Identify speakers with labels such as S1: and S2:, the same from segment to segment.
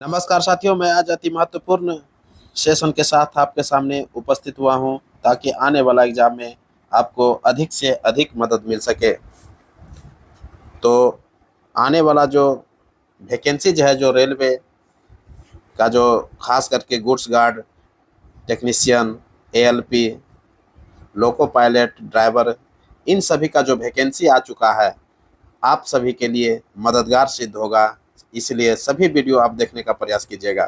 S1: नमस्कार साथियों, मैं आज अति महत्वपूर्ण सेशन के साथ आपके सामने उपस्थित हुआ हूं ताकि आने वाला एग्जाम में आपको अधिक से अधिक मदद मिल सके। तो आने वाला जो वैकेंसीज है, जो रेलवे का, जो खास करके goods guard, technician, ALP, loco pilot, driver, इन सभी का जो वैकेंसी आ चुका है, आप सभी के लिए मददगार सिद्ध होगा। इसलिए सभी वीडियो आप देखने का प्रयास कीजिएगा।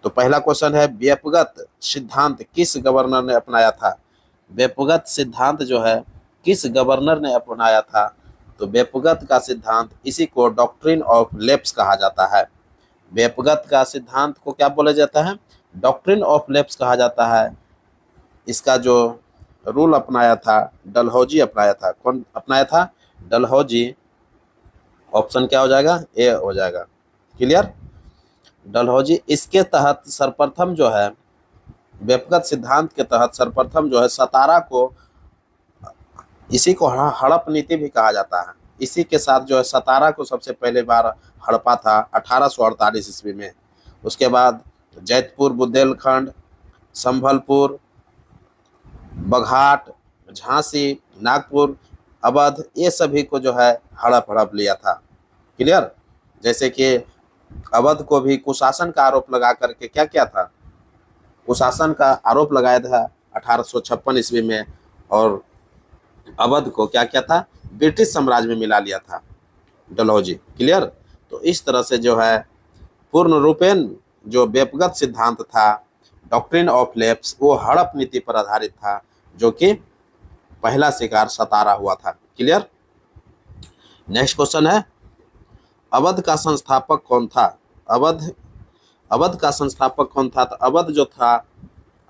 S1: तो पहला क्वेश्चन है, व्यक्तिगत सिद्धांत किस गवर्नर ने अपनाया था? व्यक्तिगत सिद्धांत जो है किस गवर्नर ने अपनाया था? तो व्यक्तिगत का सिद्धांत, इसी को डॉक्ट्रिन ऑफ लेप्स कहा जाता है। व्यक्तिगत का सिद्धांत को क्या बोला जाता है? डॉक्ट्रिन ऑफ लेप्स कहा जाता है। इसका जो रूल अपनाया था, डलहौजी अपनाया था। कौन अपनाया था? डलहौजी। ऑप्शन क्या हो जाएगा? ए हो जाएगा। क्लियर? डलहौजी। इसके तहत सर्वप्रथम जो है, व्यक्तिगत सिद्धांत के तहत सर्वप्रथम जो है सतारा को, इसी को हड़प नीति भी कहा जाता है। इसी के साथ जो है सतारा को सबसे पहले बार हड़पा था 1848 ईस्वी में। उसके बाद जैतपुर, बुंदेलखंड, संभलपुर, बघाट, झांसी, नागपुर, अवध, ये सभी को जो है हड़प लिया था। क्लियर? जैसे कि अवध को भी कुशासन का आरोप लगा करके क्या किया था? कुशासन का आरोप लगाया था 1856 ईस्वी में, और अवध को क्या किया था? ब्रिटिश साम्राज्य में मिला लिया था डलहौजी। क्लियर? तो इस तरह से जो है पूर्ण रूपेण जो व्यक्तिगत सिद्धांत था, डॉक्ट्रिन ऑफ लेप्स, वो हड़प नीति पर आधारित था, जो कि पहला शिकार सतारा हुआ था। क्लियर? नेक्स्ट क्वेश्चन है, अवध का संस्थापक कौन था? अवध का संस्थापक कौन था? तो अवध जो था,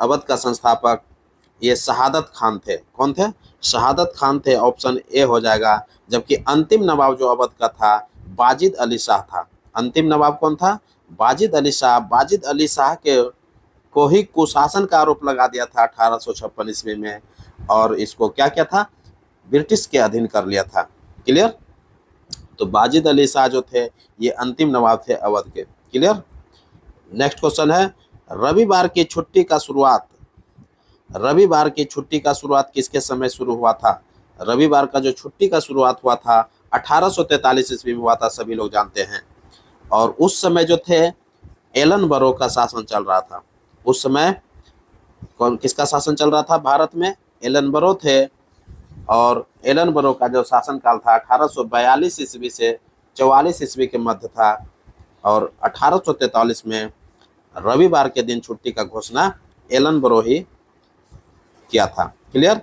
S1: अवध का संस्थापक ये शहादत खान थे। कौन थे? शहादत खान थे। ऑप्शन ए हो जाएगा। जबकि अंतिम नवाब जो अवध का था, बाजिद अली शाह था। अंतिम नवाब कौन था? बाजिद अली शाह। बाजिद अली शाह के को ही कुशासन का आरोप लगा दिया था 1856 ईस्वी में, और इसको क्या किया था? ब्रिटिश के अधीन कर लिया था। क्लियर? तो बाजिद अली शाह जो थे, ये अंतिम नवाब थे अवध के। क्लियर? नेक्स्ट क्वेश्चन है, रविवार की छुट्टी का शुरुआत, रविवार की छुट्टी का शुरुआत किसके समय शुरू हुआ था? रविवार का जो छुट्टी का शुरुआत हुआ था 1843 ईस्वी में हुआ था, सभी लोग जानते हैं। और उस समय जो थे, एलन बरो का शासन चल रहा था। उस समय कौन, किसका शासन चल रहा था भारत में? एलन बरो थे। और एलन बरो का जो शासन काल था 1842 ईस्वी से 44 ईस्वी के मध्य था, और 1843 में रविवार के दिन छुट्टी का घोषणा एलन बरो ही किया था। क्लियर?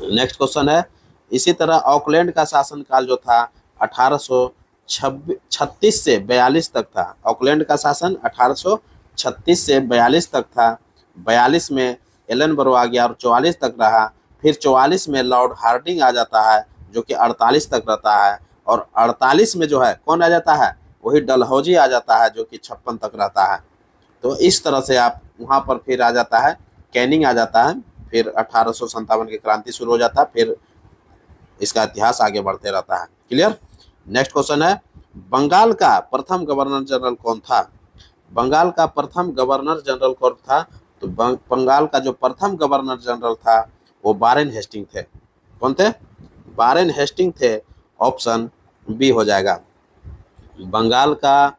S1: नेक्स्ट क्वेश्चन है, इसी तरह ऑकलैंड का शासनकाल जो था 1836 से 42 तक था। ऑकलैंड का शासन 1836 से 42 तक था। 42 में एलन बरो आ गया और 44 तक रहा। फिर 44 में लॉर्ड हार्डिंग आ जाता है, जो कि 48 तक रहता है। और 48 में जो है कौन आ जाता है? वही डलहौजी आ जाता है, जो कि 56 तक रहता है। तो इस तरह से आप वहाँ पर फिर आ जाता है, कैनिंग आ जाता है। फिर 1857 की क्रांति शुरू हो जाता है। फिर इसका इतिहास आगे बढ़ते रहता है। क्लियर? नेक्स्ट क्वेश्चन है, बंगाल का प्रथम गवर्नर जनरल कौन था? बंगाल का प्रथम गवर्नर जनरल कौन था? तो बंगाल का जो प्रथम गवर्नर जनरल था, वो वारेन हेस्टिंग थे। कौन थे? वारेन हेस्टिंग थे। ऑप्शन बी हो जाएगा। बंगाल का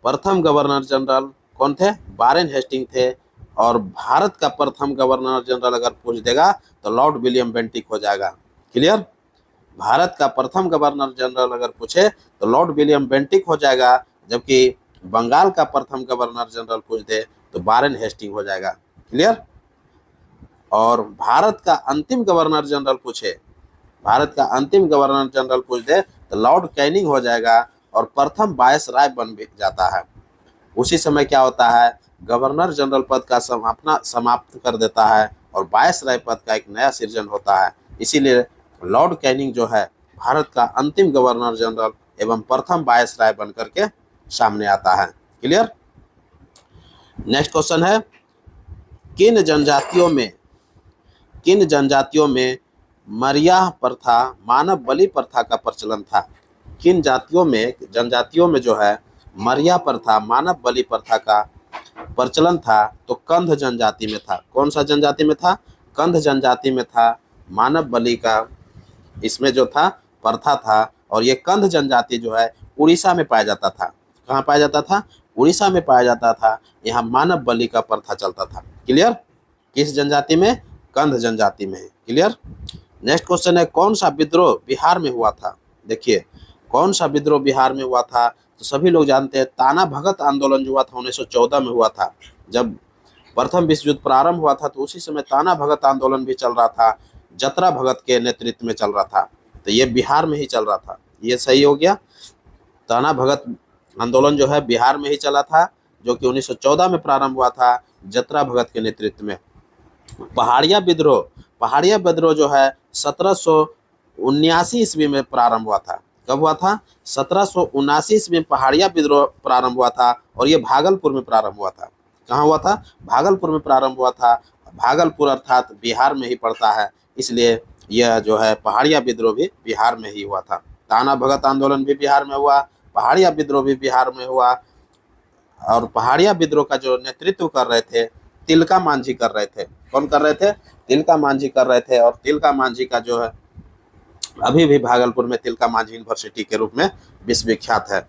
S1: प्रथम गवर्नर जनरल कौन थे? वारेन हेस्टिंग थे। और भारत का प्रथम गवर्नर जनरल अगर पूछ देगा तो लॉर्ड विलियम बेंटिक हो जाएगा। क्लियर? भारत का प्रथम गवर्नर जनरल अगर पूछे तो लॉर्ड विलियम बेंटिक हो जाएगा। जबकि बंगाल का प्रथम गवर्नर जनरल पूछ दे तो वारेन हेस्टिंग हो जाएगा। क्लियर? और भारत का अंतिम गवर्नर जनरल पूछे, भारत का अंतिम गवर्नर जनरल पूछ दे तो लॉर्ड कैनिंग हो जाएगा, और प्रथम वायसराय बन भी जाता है। उसी समय क्या होता है? गवर्नर जनरल पद का समाप्त कर देता है, और वायसराय पद का एक नया सृजन होता है। इसीलिए लॉर्ड कैनिंग जो है भारत का अंतिम गवर्नर जनरल एवं प्रथम वायसराय बन करके सामने आता है। क्लियर? नेक्स्ट क्वेश्चन है, किन जनजातियों में, मरियाह प्रथा, मानव बलि प्रथा का प्रचलन था? किन जनजातियों में जो है मरिया प्रथा, मानव बलि प्रथा का प्रचलन था, तो कंध जनजाति में था। कौन सा जनजाति में था? कंध जनजाति में था। मानव बलि का इसमें जो था प्रथा था, और ये कंध जनजाति जो है उड़ीसा में पाया जाता था। कहाँ पाया जाता था? उड़ीसा में पाया जाता था। यहाँ मानव बलि का प्रथा चलता था। क्लियर? किस जनजाति में? कंध जनजाति में। क्लियर? नेक्स्ट क्वेश्चन है, कौन सा विद्रोह बिहार में हुआ था? देखिए, कौन सा विद्रोह बिहार में हुआ था? तो सभी लोग जानते हैं, ताना भगत आंदोलन जो हुआ था 1914 में हुआ था। जब प्रथम विश्व युद्ध प्रारंभ हुआ था तो उसी समय ताना भगत आंदोलन भी चल रहा था, जतरा भगत के नेतृत्व में चल रहा था। तो ये बिहार में ही चल रहा था। ये सही हो गया। ताना भगत आंदोलन जो है बिहार में ही चला था, जो कि 1914 में प्रारंभ हुआ था, जतरा भगत के नेतृत्व में। पहाड़िया विद्रोह जो है 1779 ईस्वी में प्रारंभ हुआ था। कब हुआ था? 1779 ईस्वी में पहाड़िया विद्रोह प्रारंभ हुआ था, और ये भागलपुर में प्रारंभ हुआ था। कहाँ हुआ था? भागलपुर में प्रारंभ हुआ था। भागलपुर अर्थात बिहार में ही पड़ता है, इसलिए यह जो है पहाड़िया विद्रोह भी बिहार में ही हुआ था। ताना भगत आंदोलन भी बिहार में हुआ, पहाड़िया विद्रोह भी बिहार में हुआ। और पहाड़िया विद्रोह का जो नेतृत्व कर रहे थे तिलका मांझी कर रहे थे। कौन कर रहे थे? तिलका मांझी कर रहे थे। और तिलका मांझी का जो है अभी भी भागलपुर में तिलका मांझी यूनिवर्सिटी के रूप में विश्वविख्यात है।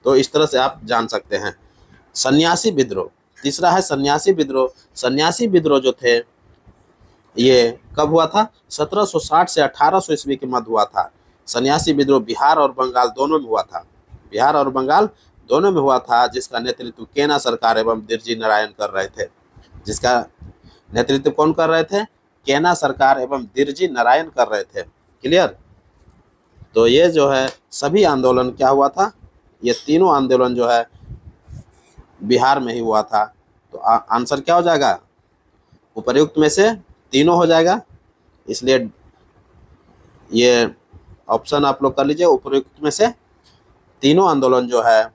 S1: तो इस तरह से आप जान सकते हैं। सन्यासी विद्रोह, तीसरा है सन्यासी विद्रोह। सन्यासी विद्रोह जो थे ये कब हुआ था? 1760 से 1800 ईस्वी के मध्य हुआ था। सन्यासी विद्रोह बिहार और बंगाल दोनों में हुआ था। बिहार और बंगाल दोनों में हुआ था, जिसका नेतृत्व केना सरकार एवं दिरजी नारायण कर रहे थे। जिसका नेतृत्व कौन कर रहे थे? केना सरकार एवं दिरजी नारायण कर रहे थे। क्लियर? तो ये जो है सभी आंदोलन क्या हुआ था? ये तीनों आंदोलन जो है बिहार में ही हुआ था। तो आंसर क्या हो जाएगा? उपर्युक्त में से तीनों हो जाएगा। इसलिए ये ऑप्शन आप लोग कर लीजिए, उपर्युक्त में से तीनों आंदोलन जो है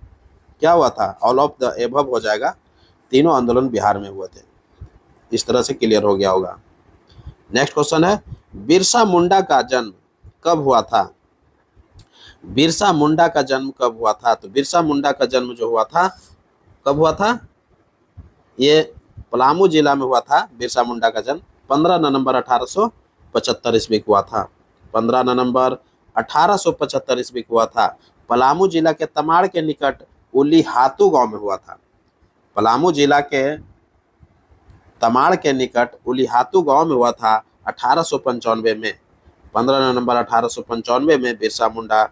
S1: क्या हुआ था? ऑल ऑफ द एबव हो जाएगा। तीनों आंदोलन बिहार में हुए थे। इस तरह से क्लियर हो गया होगा। नेक्स्ट क्वेश्चन है, बिरसा मुंडा का जन्म कब हुआ था? बिरसा मुंडा का जन्म कब हुआ था? तो बिरसा मुंडा का जन्म जो हुआ था कब हुआ था? ये पलामू जिला में हुआ था। बिरसा मुंडा का जन्म 15 नवंबर 1875 ईस्वी को हुआ था। 15 नवंबर 1875 ईस्वी को हुआ था। पलामू जिला के तमाड़ के निकट उलीहातू गांव में हुआ था। पलामू जिला के तमाड़ के निकट उलीहातू गांव में हुआ था 1895 में। 15 नवंबर 1895 में बिरसा मुंडा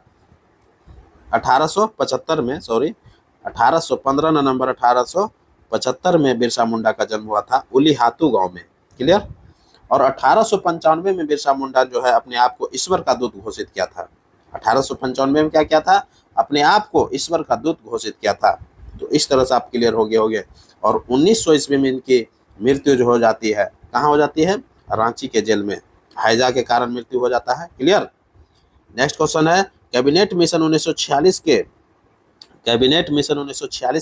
S1: 15 नवंबर 1875 में बिरसा मुंडा का जन्म हुआ था उलीहातू गांव में। क्लियर? और 1895 में बिरसा मुंडा जो है अपने आप को ईश्वर का दूत घोषित किया था। 1895 में क्या किया था? अपने आप को ईश्वर का दूत घोषित किया था। तो इस तरह से आप क्लियर हो गए होंगे। और 1900 ईस्वी में इनकी मृत्यु जो हो जाती है, कहाँ हो जाती है? रांची के जेल में हैजा के कारण मृत्यु हो जाता है। क्लियर? नेक्स्ट क्वेश्चन है, कैबिनेट मिशन 1946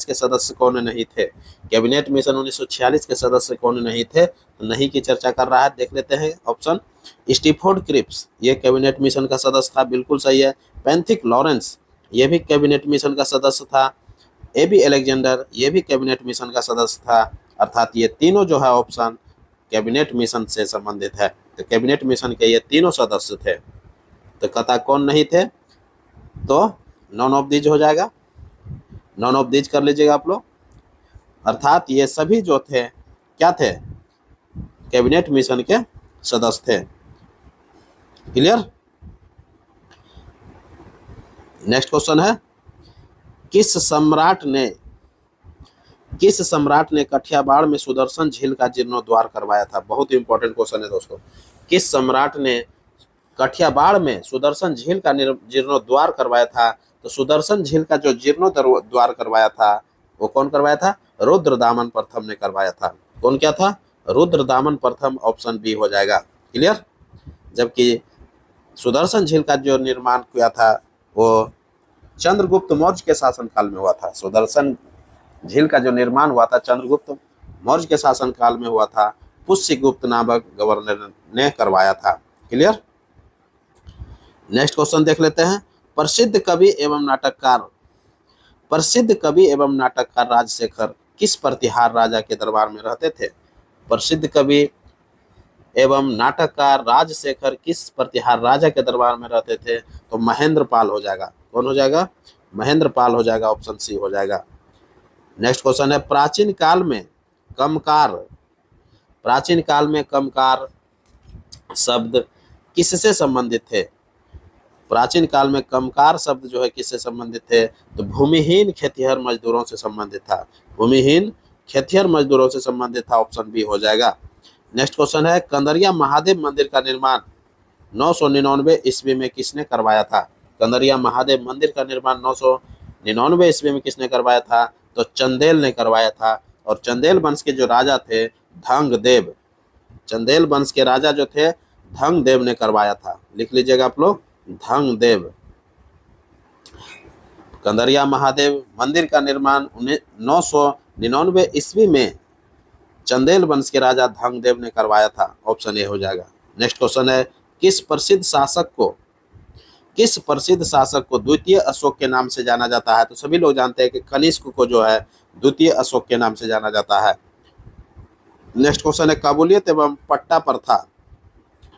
S1: के सदस्य कौन नहीं थे? कैबिनेट मिशन 1946 के सदस्य कौन नहीं थे? तो नहीं की चर्चा कर रहा है, देख लेते हैं ऑप्शन। स्टीफोर्ड क्रिप्स ये कैबिनेट मिशन का सदस्य था, बिल्कुल सही है। पेंथिक लॉरेंस ये भी कैबिनेट मिशन का सदस्य था। एबी अलेक्जेंडर ये भी कैबिनेट मिशन का सदस्य था। अर्थात ये तीनों जो है ऑप्शन कैबिनेट मिशन से संबंधित है। तो कैबिनेट मिशन के ये तीनों सदस्य थे। तो कथा कौन नहीं थे? तो नॉन ऑफ दीज हो जाएगा। नॉन ऑफ दीज कर लीजिएगा आप लोग। अर्थात ये सभी जो थे क्या थे? कैबिनेट मिशन के सदस्य थे। क्लियर? नेक्स्ट क्वेश्चन है, किस सम्राट ने कठियावाड़ में सुदर्शन झील का जीर्णोद्धार करवाया था? बहुत इंपॉर्टेंट क्वेश्चन है दोस्तों। किस सम्राट ने कठियावाड़ में सुदर्शन झील का जीर्णोद्धार करवाया था? तो सुदर्शन झील का जो जीर्णोद्धार करवाया था वो कौन करवाया था? रुद्रदामन प्रथम ने करवाया था। कौन क्या था? रुद्रदामन प्रथम, ऑप्शन बी हो जाएगा। क्लियर? जबकि सुदर्शन झील का जो निर्माण किया था वो चंद्रगुप्त मौर्य के शासनकाल में हुआ था। सुदर्शन झील का जो निर्माण हुआ था चंद्रगुप्त मौर्य के शासनकाल में हुआ था। पुष्यगुप्त नामक गवर्नर ने करवाया था। क्लियर? नेक्स्ट क्वेश्चन देख लेते हैं, प्रसिद्ध कवि एवं नाटककार राजशेखर किस प्रतिहार राजा के दरबार में रहते थे? प्रसिद्ध कवि एवं नाटककार राजशेखर किस प्रतिहार राजा के दरबार में रहते थे? तो महेंद्र पाल हो जाएगा। कौन हो जाएगा? महेंद्र पाल हो जाएगा, ऑप्शन सी हो जाएगा। नेक्स्ट क्वेश्चन है, प्राचीन काल में कमकार शब्द किससे संबंधित थे? प्राचीन काल में कमकार शब्द जो है किससे संबंधित थे? तो भूमिहीन खेतिहर मजदूरों से संबंधित था। भूमिहीन खेतिहर मजदूरों से संबंधित था, ऑप्शन बी हो जाएगा। नेक्स्ट क्वेश्चन है, कंदरिया महादेव मंदिर का निर्माण 999 ईस्वी में किसने करवाया था? कंदरिया महादेव मंदिर का निर्माण 999 ईस्वी में किसने करवाया था? तो चंदेल ने करवाया था। और चंदेल वंश के जो राजा थे धंगदेव, चंदेल वंश के राजा जो थे धंगदेव ने करवाया था। लिख लीजिएगा आप लोग, धंगदेव। कंदरिया महादेव मंदिर का निर्माण 999 ईस्वी में चंदेल वंश के राजा धंगदेव ने करवाया था, ऑप्शन ए हो जाएगा। नेक्स्ट क्वेश्चन है, किस प्रसिद्ध शासक को द्वितीय अशोक के नाम से जाना जाता है? तो सभी लोग जानते हैं कि कनिष्क को जो है द्वितीय अशोक के नाम से जाना जाता है। नेक्स्ट क्वेश्चन है, काबुलियत एवं पट्टा प्रथा,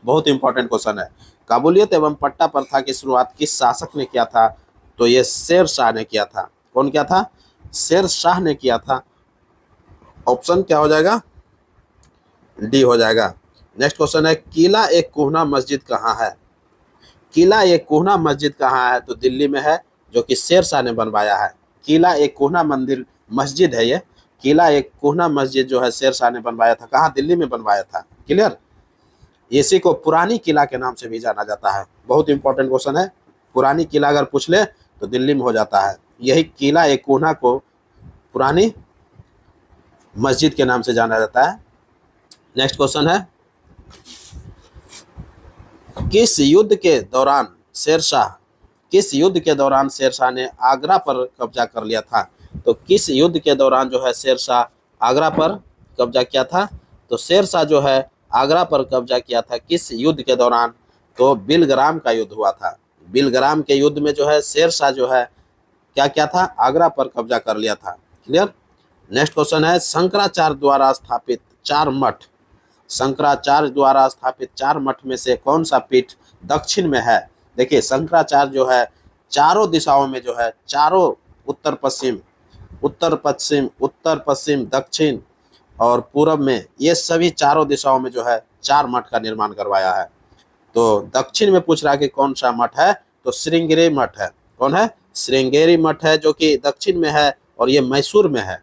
S1: बहुत इंपॉर्टेंट क्वेश्चन है। काबुलियत एवं पट्टा प्रथा की शुरुआत किस शासक ने किया था? तो ये शेर शाह ने किया था। कौन किया था? शेर शाह ने किया था। ऑप्शन क्या हो जाएगा? डी हो जाएगा। नेक्स्ट क्वेश्चन है, किला एक कोहना मस्जिद कहाँ है? किला एक कोहना मस्जिद कहाँ है? तो दिल्ली में है, जो कि शेर शाह ने बनवाया है। किला एक कोहना मस्जिद है ये। किला एक कोहना मस्जिद जो है शेर शाह ने बनवाया था। कहाँ? दिल्ली में बनवाया था। क्लियर? इसी को पुरानी किला के नाम से भी जाना जाता है। बहुत इंपॉर्टेंट क्वेश्चन है। पुरानी किला अगर पूछ ले तो दिल्ली में हो जाता है। यही किला एक कोहना को पुरानी मस्जिद के नाम से जाना जाता है। नेक्स्ट क्वेश्चन है, किस युद्ध के दौरान शेर शाह ने आगरा पर कब्जा कर लिया था? तो किस युद्ध के दौरान जो है शेर शाह आगरा पर कब्जा किया था? तो शेर शाह जो है आगरा पर कब्जा किया था किस युद्ध के दौरान? तो बिलग्राम का युद्ध हुआ था। बिलग्राम के युद्ध में जो है शेर शाह जो है क्या किया था? आगरा पर कब्जा कर लिया था। क्लियर? नेक्स्ट क्वेश्चन है, शंकराचार्य द्वारा स्थापित 4 मठ में से कौन सा पीठ दक्षिण में है? देखिए, शंकराचार्य जो है चारों दिशाओं में जो है, चारों उत्तर पश्चिम दक्षिण और पूरब में, ये सभी चारों दिशाओं में जो है 4 मठ का निर्माण करवाया है। तो दक्षिण में पूछ रहा है कि कौन सा मठ है? तो श्रृंगेरी मठ है। कौन है? श्रृंगेरी मठ है, जो कि दक्षिण में है और ये मैसूर में है।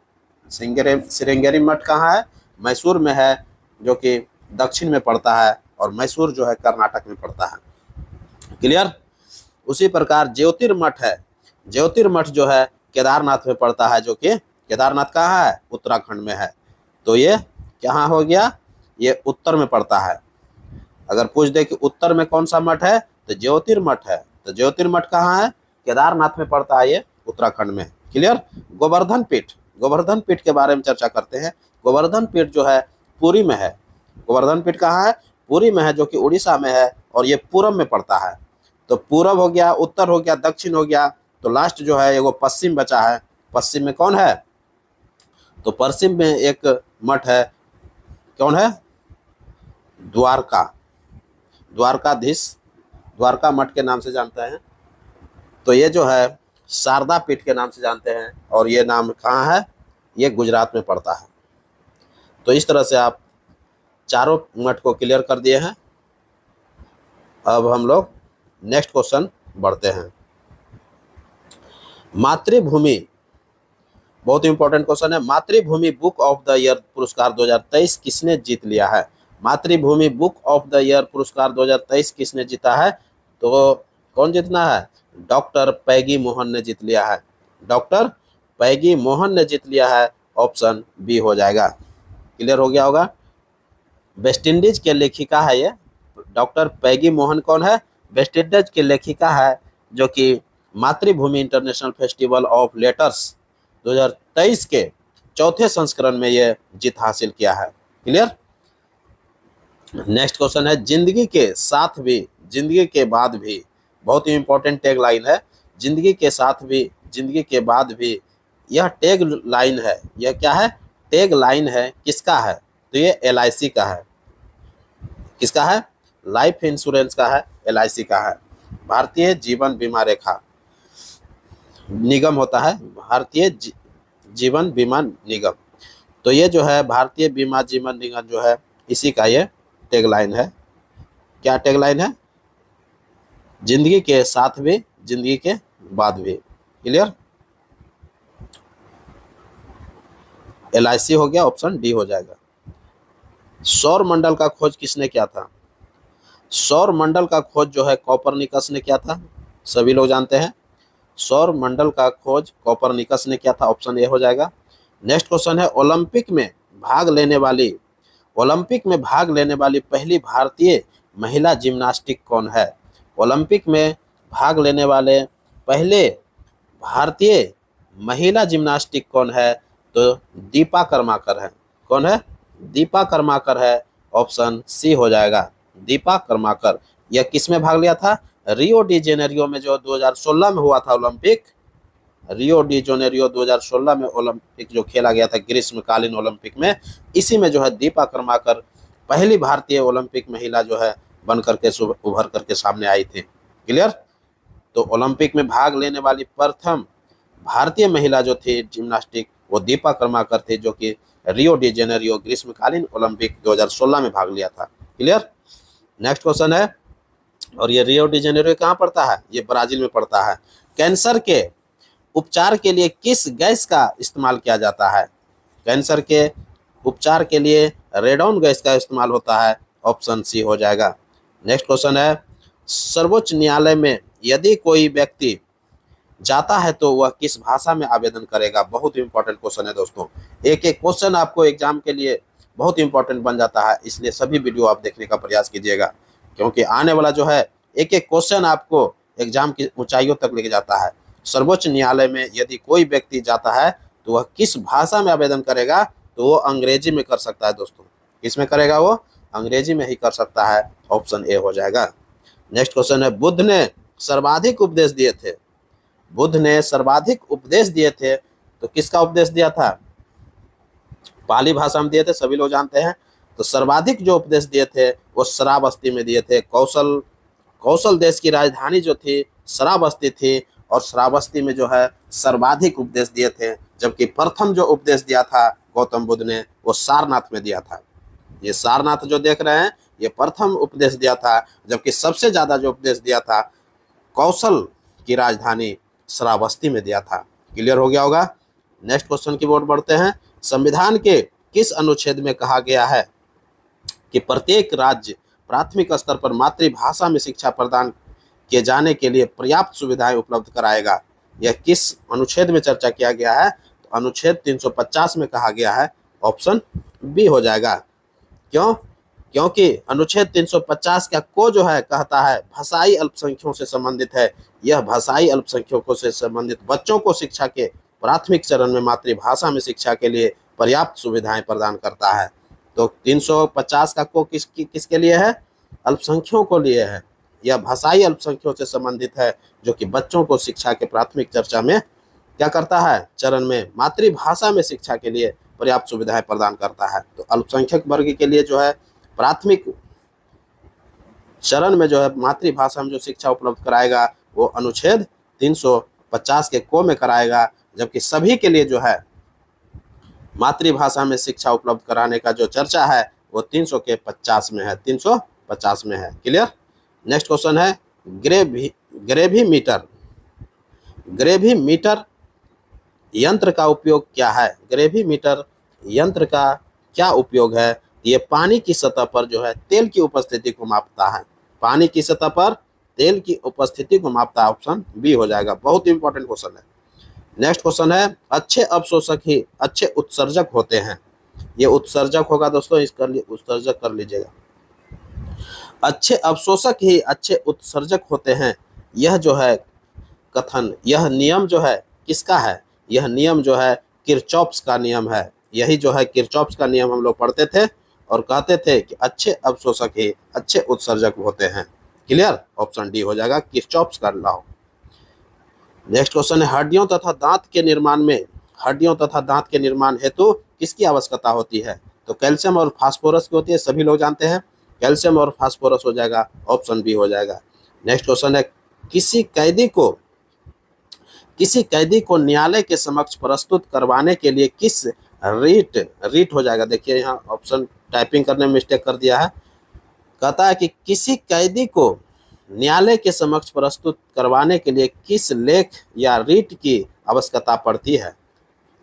S1: श्रृंगेरी मठ कहाँ है? मैसूर में है, जो कि दक्षिण में पड़ता है, और मैसूर जो है कर्नाटक में पड़ता है। क्लियर? उसी प्रकार ज्योतिर्मठ है। ज्योतिर्मठ जो है केदारनाथ में पड़ता है, जो कि केदारनाथ कहाँ है? उत्तराखंड में है। तो ये कहाँ हो गया? ये उत्तर में पड़ता है। अगर पूछ दे कि उत्तर में कौन सा मठ है, तो ज्योतिर्मठ है। तो ज्योतिर्मठ कहाँ है? केदारनाथ में पड़ता है, ये उत्तराखंड में। क्लियर? गोवर्धन पीठ के बारे में चर्चा करते हैं। गोवर्धन पीठ जो है पुरी में है। गोवर्धन पीठ कहाँ है? पुरी में है, जो कि उड़ीसा में है, और ये पूरब में पड़ता है। तो पूरब हो गया, उत्तर हो गया, दक्षिण हो गया, तो लास्ट जो है एगो पश्चिम बचा है। पश्चिम में कौन है? तो पश्चिम में एक मठ है। कौन है? द्वारकाधीश, द्वारका मठ के नाम से जानते हैं। तो ये जो है शारदा पीठ के नाम से जानते हैं, और ये नाम कहाँ है? ये गुजरात में पड़ता है। तो इस तरह से आप चारों मठ को क्लियर कर दिए हैं। अब हम लोग नेक्स्ट क्वेश्चन बढ़ते हैं। मातृभूमि, बहुत इंपॉर्टेंट क्वेश्चन है। मातृभूमि बुक ऑफ द ईयर पुरस्कार 2023 किसने जीत लिया है? मातृभूमि बुक ऑफ द ईयर पुरस्कार 2023 किसने जीता है? तो कौन जीतना है? डॉक्टर पैगी मोहन ने जीत लिया है। डॉक्टर पैगी मोहन ने जीत लिया है, ऑप्शन बी हो जाएगा। क्लियर हो गया होगा? वेस्ट इंडीज के लेखिका है ये। डॉक्टर पैगी मोहन कौन है? वेस्ट इंडीज की लेखिका है, जो कि मातृभूमि इंटरनेशनल फेस्टिवल ऑफ लेटर्स 2023 के चौथे संस्करण में ये जीत हासिल किया है। क्लियर? नेक्स्ट क्वेश्चन है, जिंदगी के बाद भी, बहुत ही इंपॉर्टेंट टैग लाइन है, जिंदगी के साथ भी, जिंदगी के बाद भी। यह टैग लाइन है। यह क्या है? टैग लाइन है। किसका है? तो ये LIC का है। किसका है? लाइफ इंश्योरेंस का है, LIC का है। भारतीय जीवन बीमा रेखा निगम होता है, भारतीय जीवन बीमा निगम। तो ये जो है भारतीय बीमा जीवन निगम जो है, इसी का ये टैगलाइन है। क्या टैगलाइन है? जिंदगी के साथ भी, जिंदगी के बाद भी। क्लियर? LIC हो गया, ऑप्शन डी हो जाएगा। सौर मंडल का खोज किसने किया था? सौर मंडल का खोज जो है कोपरनिकस ने किया था, सभी लोग जानते हैं। सौर मंडल का खोज कोपरनिकस ने किया था, ऑप्शन ए हो जाएगा। नेक्स्ट क्वेश्चन है, ओलंपिक में भाग लेने वाली पहली भारतीय महिला जिम्नास्टिक कौन है? ओलंपिक में भाग लेने वाले पहले भारतीय महिला जिम्नास्टिक कौन है? तो दीपा कर्माकर है। कौन है? दीपा कर्माकर है, ऑप्शन सी हो जाएगा, दीपा कर्माकर। यह किस में भाग लिया था? रियो डी जेनेरियो में, जो 2016 में हुआ था ओलंपिक। रियो डी जेनेरियो 2016 में ओलंपिक जो खेला गया था, ग्रीष्मकालीन ओलंपिक में, इसी में जो है दीपा कर्माकर पहली भारतीय ओलंपिक महिला जो है बन करके उभर करके सामने आई थी। क्लियर? तो ओलंपिक में भाग लेने वाली प्रथम भारतीय महिला जो थी जिम्नास्टिक, वो दीपा कर्माकर थी, जो कि रियो डी जेनेरियो ग्रीष्मकालीन ओलंपिक 2016 में भाग लिया था। क्लियर? नेक्स्ट क्वेश्चन है, और ये रियो डी जेनेरियो कहाँ पड़ता है? ये ब्राजील में पड़ता है। कैंसर के उपचार के लिए किस गैस का इस्तेमाल किया जाता है? कैंसर के उपचार के लिए रेडॉन गैस का इस्तेमाल होता है, ऑप्शन सी हो जाएगा। नेक्स्ट क्वेश्चन है, सर्वोच्च न्यायालय में यदि कोई व्यक्ति जाता है तो वह किस भाषा में आवेदन करेगा? बहुत इंपॉर्टेंट क्वेश्चन है दोस्तों। एक एक क्वेश्चन आपको एग्जाम के लिए बहुत इंपॉर्टेंट बन जाता है, इसलिए सभी वीडियो आप देखने का प्रयास कीजिएगा, क्योंकि आने वाला जो है एक एक क्वेश्चन आपको एग्जाम की ऊंचाइयों तक लेके जाता है। सर्वोच्च न्यायालय में यदि कोई व्यक्ति जाता है तो वह किस भाषा में आवेदन करेगा? तो वो अंग्रेजी में कर सकता है दोस्तों। किस में करेगा? वो अंग्रेजी में ही कर सकता है, ऑप्शन ए हो जाएगा। नेक्स्ट क्वेश्चन है, बुद्ध ने सर्वाधिक उपदेश दिए थे। बुद्ध ने सर्वाधिक उपदेश दिए थे, तो किसका उपदेश दिया था? पाली भाषा में दिए थे, सभी लोग जानते हैं। तो सर्वाधिक जो उपदेश दिए थे वो श्रावस्ती में दिए थे। कौशल देश की राजधानी जो थी श्रावस्ती थी, और श्रावस्ती में जो है सर्वाधिक उपदेश दिए थे। जबकि प्रथम जो उपदेश दिया था गौतम बुद्ध ने, वो सारनाथ में दिया था। ये सारनाथ जो देख रहे हैं, ये प्रथम उपदेश दिया था, जबकि सबसे ज्यादा जो उपदेश दिया था कौशल की राजधानी श्रावस्ती में दिया था। क्लियर हो गया होगा। नेक्स्ट क्वेश्चन की ओर बढ़ते हैं। संविधान के किस अनुच्छेद में कहा गया है कि प्रत्येक राज्य प्राथमिक स्तर पर मातृभाषा में शिक्षा प्रदान किए जाने के लिए पर्याप्त सुविधाएं उपलब्ध कराएगा? यह किस अनुच्छेद में चर्चा किया गया है? तो अनुच्छेद 350 में कहा गया है, ऑप्शन बी हो जाएगा। क्यों? क्योंकि अनुच्छेद 350 का को जो है कहता है भाषाई अल्पसंख्यकों से संबंधित है। यह भाषाई अल्पसंख्यकों से संबंधित बच्चों को शिक्षा के प्राथमिक चरण में मातृभाषा में शिक्षा के लिए पर्याप्त सुविधाएं प्रदान करता है। तो 350 का को किसके लिए है? अल्पसंख्यकों को लिए है। यह भाषाई अल्पसंख्यकों से संबंधित है, जो कि बच्चों को शिक्षा के प्राथमिक चर्चा में क्या करता है? चरण में मातृभाषा में शिक्षा के लिए पर्याप्त सुविधाएं प्रदान करता है। तो अल्पसंख्यक वर्ग के लिए जो है प्राथमिक चरण में जो है मातृभाषा में जो शिक्षा उपलब्ध कराएगा वो अनुच्छेद 350 के को में कराएगा, जबकि सभी के लिए जो है मातृभाषा में शिक्षा उपलब्ध कराने का जो चर्चा है वो 350 में है, 350 में है। क्लियर? नेक्स्ट क्वेश्चन है, ग्रेविमीटर यंत्र का उपयोग क्या है? ग्रेविमीटर यंत्र का क्या उपयोग है? ये पानी की सतह पर जो है तेल की उपस्थिति को मापता है। पानी की सतह पर तेल की उपस्थिति को मापता है, ऑप्शन बी हो जाएगा। बहुत इंपॉर्टेंट क्वेश्चन है। नेक्स्ट क्वेश्चन है, अच्छे अवशोषक ही अच्छे उत्सर्जक होते हैं। ये उत्सर्जक होगा दोस्तों, इसका उत्सर्जक कर लीजिएगा। अच्छे अवशोषक ही अच्छे उत्सर्जक होते हैं, यह जो है कथन, यह नियम जो है किसका है? यह नियम जो है किरचॉफ्स का नियम है। यही जो है किरचॉफ्स का नियम हम लोग पढ़ते थे और कहते थे कि अच्छे अवशोषक ही अच्छे उत्सर्जक होते हैं। क्लियर? ऑप्शन डी हो जाएगा, किरचॉफ्स का लॉ। नेक्स्ट क्वेश्चन है हड्डियों तथा दांत के निर्माण हेतु किसकी आवश्यकता होती है? तो कैल्शियम और फास्फोरस की होती है, सभी लोग जानते हैं। कैल्शियम और फास्फोरस हो जाएगा, ऑप्शन बी हो जाएगा। नेक्स्ट क्वेश्चन है किसी कैदी को न्यायालय के समक्ष प्रस्तुत करवाने के लिए किस रीट हो जाएगा। देखिए यहाँ ऑप्शन टाइपिंग करने में मिस्टेक कर दिया है। कहता है कि किसी कैदी को न्यायालय के समक्ष प्रस्तुत करवाने के लिए किस लेख या रीट की आवश्यकता पड़ती है?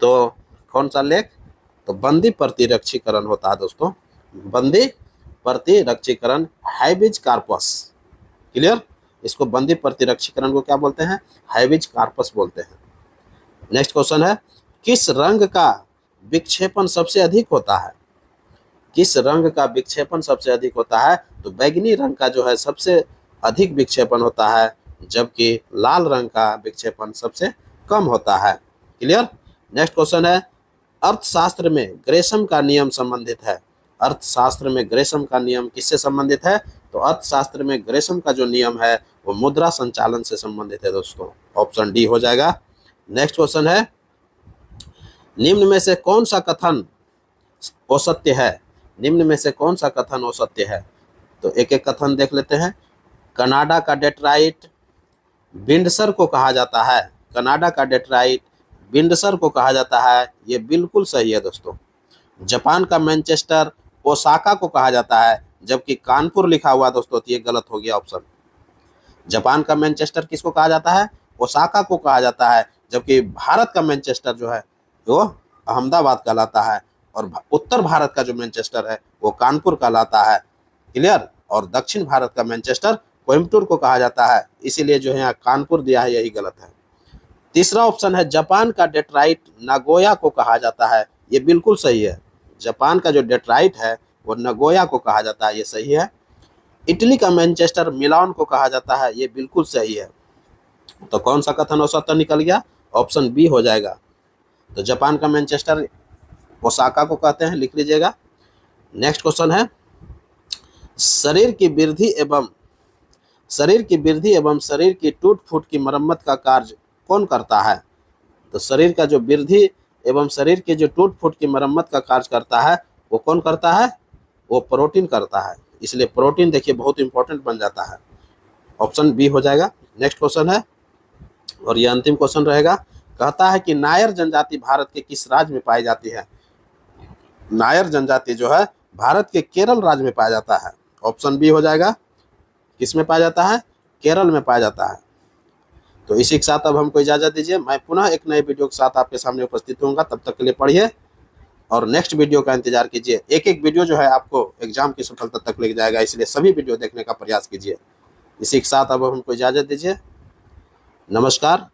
S1: तो कौन सा लेख? तो बंदी प्रतिरक्षीकरण होता है दोस्तों, बंदी प्रतिरक्षीकरण, हैबिज कार्पस। क्लियर? इसको बंदी प्रतिरक्षीकरण को क्या बोलते हैं? हैबिज कार्पस बोलते हैं। नेक्स्ट क्वेश्चन है किस रंग का विक्षेपण सबसे अधिक होता है? किस रंग का विक्षेपण सबसे अधिक होता है? तो बैगनी रंग का जो है सबसे अधिक विक्षेपण होता है, जबकि लाल रंग का विक्षेपण सबसे कम होता है। क्लियर? नेक्स्ट क्वेश्चन है अर्थशास्त्र में ग्रेशम का नियम संबंधित है। अर्थशास्त्र में ग्रेशम का नियम किससे संबंधित है? तो अर्थशास्त्र में ग्रेशम का जो नियम है वो मुद्रा संचालन से संबंधित है दोस्तों, ऑप्शन डी हो जाएगा। नेक्स्ट क्वेश्चन है निम्न में से कौन सा कथन औसत्य है? निम्न में से कौन सा कथन औसत्य है? तो एक एक कथन देख लेते हैं। कनाडा का डेट्राइट बिंडसर को कहा जाता है। कनाडा का डेट्राइट बिंडसर को कहा जाता है, ये बिल्कुल सही है दोस्तों। जापान का मैनचेस्टर ओसाका को कहा जाता है, जबकि कानपुर लिखा हुआ दोस्तों, तो ये गलत हो गया ऑप्शन। जापान का मैनचेस्टर किसको कहा जाता है? ओसाका को कहा जाता है, जबकि भारत का मैनचेस्टर जो है वो अहमदाबाद कहलाता है, और उत्तर भारत का जो मैनचेस्टर है वो कानपुर कहलाता है। क्लियर? और दक्षिण भारत का मैनचेस्टर कोयम्बटूर को कहा जाता है, इसीलिए जो है यहाँ कानपुर दिया है, यही गलत है। तीसरा ऑप्शन है जापान का डेट्राइट नागोया को कहा जाता है, ये बिल्कुल सही है। जापान का जो डेट्राइट है वो नगोया को कहा जाता है, ये सही है। इटली का मैनचेस्टर मिलान को कहा जाता है, ये बिल्कुल सही है। तो कौन सा कथन औसत्य निकल गया? ऑप्शन बी हो जाएगा। तो जापान का मैनचेस्टर ओसाका को कहते हैं, लिख लीजिएगा। नेक्स्ट क्वेश्चन है शरीर की वृद्धि एवं शरीर की टूट फूट की मरम्मत का कार्य कौन करता है? तो शरीर का जो वृद्धि एवं शरीर की जो टूट फूट की मरम्मत का कार्य करता है वो कौन करता है? वो प्रोटीन करता है, इसलिए प्रोटीन देखिए बहुत इंपॉर्टेंट बन जाता है, ऑप्शन बी हो जाएगा। नेक्स्ट क्वेश्चन है और ये अंतिम क्वेश्चन रहेगा। कहता है कि नायर जनजाति भारत के किस राज्य में पाई जाती है? नायर जनजाति जो है भारत के केरल राज्य में पाया जाता है, ऑप्शन बी हो जाएगा। किस में पाया जाता है? केरल में पाया जाता है। तो इसी के साथ अब हमको इजाजत दीजिए, मैं पुनः एक नए वीडियो के साथ आपके सामने उपस्थित होऊंगा। तब तक के लिए पढ़िए और नेक्स्ट वीडियो का इंतजार कीजिए। एक एक वीडियो जो है आपको एग्जाम की सफलता तक ले जाएगा, इसलिए सभी वीडियो देखने का प्रयास कीजिए। इसी के साथ अब हमको इजाजत दीजिए, नमस्कार।